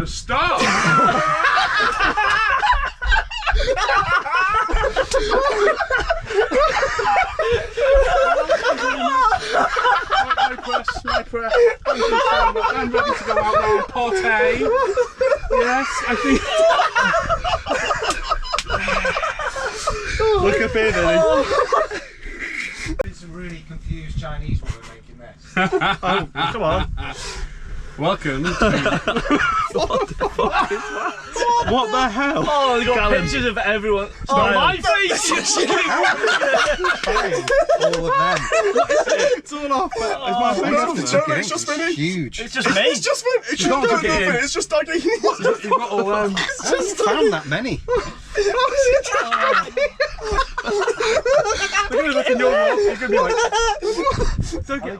a start. My press. I'm ready to go out now and partay. Yes, I think. Look up here, Billy. It's a really confused Chinese woman making this. Oh, come on. Welcome. What the hell? Oh, they got Callum. pictures of everyone. Smile. Oh, my face! All of them. It's all off. Is my face on there? It's just me. Huge. It's just me. It's just me. It's Can't just get in. It's just Dougie. You've got all them. I haven't found that many. They're going to look in your mouth. You're going to be like.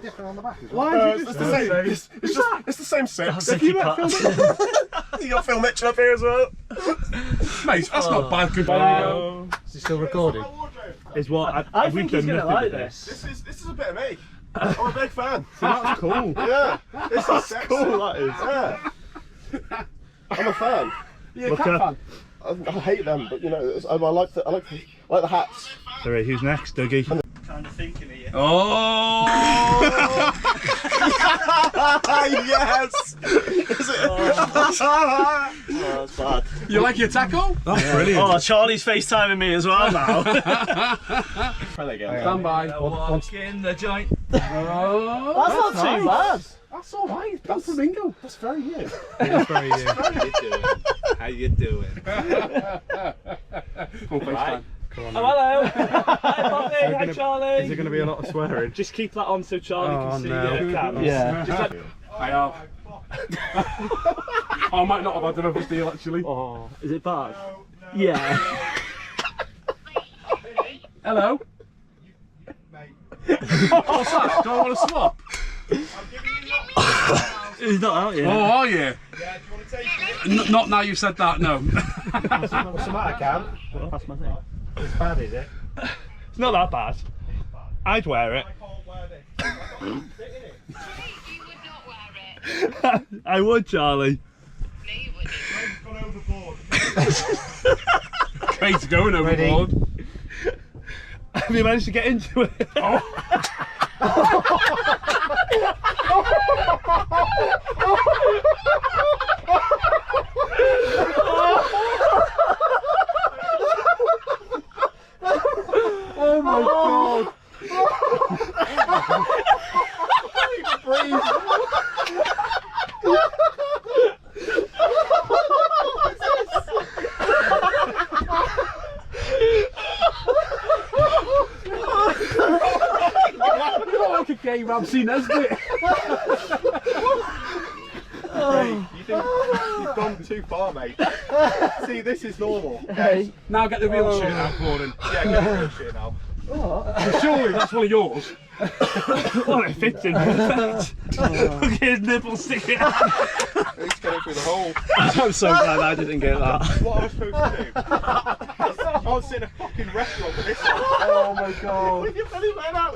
Different on the back as well. Why is it? It's the same. It's the same six. Sicky Pats. You got Phil Mitchell up here as well. Mate, that's not bad. Good. Is it still recording? Is what I think he's gonna like this. This is a bit of me. I'm a big fan. That's cool. Yeah. This is sexy. Cool, that is. Yeah. I'm a fan. You're a cat fan. I hate them, but you know, I like the hats. Alright, who's next, Dougie? Kind of thinking of you. Oh! Yes! Is it? Oh, that's bad. You like your tackle? That's brilliant. Oh, Charlie's FaceTiming me as well now. Stand by. Walk in the joint. Oh, That's not too bad. That's all right. That's flamingo. That's very you. That's very you. How you doing? On FaceTime. Come on, Oh, hello. Hi, Poppy. Hi, Charlie. Is there going to be a lot of swearing? Just keep that on so Charlie Oh, can see no. the cam. Yeah. Just like, I have. I might not have. I don't know if it's deal actually. oh, is it bad? Yeah. Hello. What's that? Do I want to swap? He's not out yet. Oh, are you? Not now you've said that. No. What's the matter, Cam? That's my thing. It's bad, is it? It's not that bad. I'd wear it. You would not wear it. I would, Charlie. No, you wouldn't. Craig's going overboard. Have you managed to get into it? Oh my god. You're like a gay Ramsey Nesbitt. You think you've gone too far, mate. See, this is normal. Hey. Now get the real shit out, Gordon. Yeah, get the real shit now. Surely that's one of yours. Oh, it fits in perfect. Look at his nipples sticking out. He's getting through the hole. I'm so glad I didn't get that. What I was supposed to do? I was in a fucking restaurant with this one. Oh my god. With your belly man out.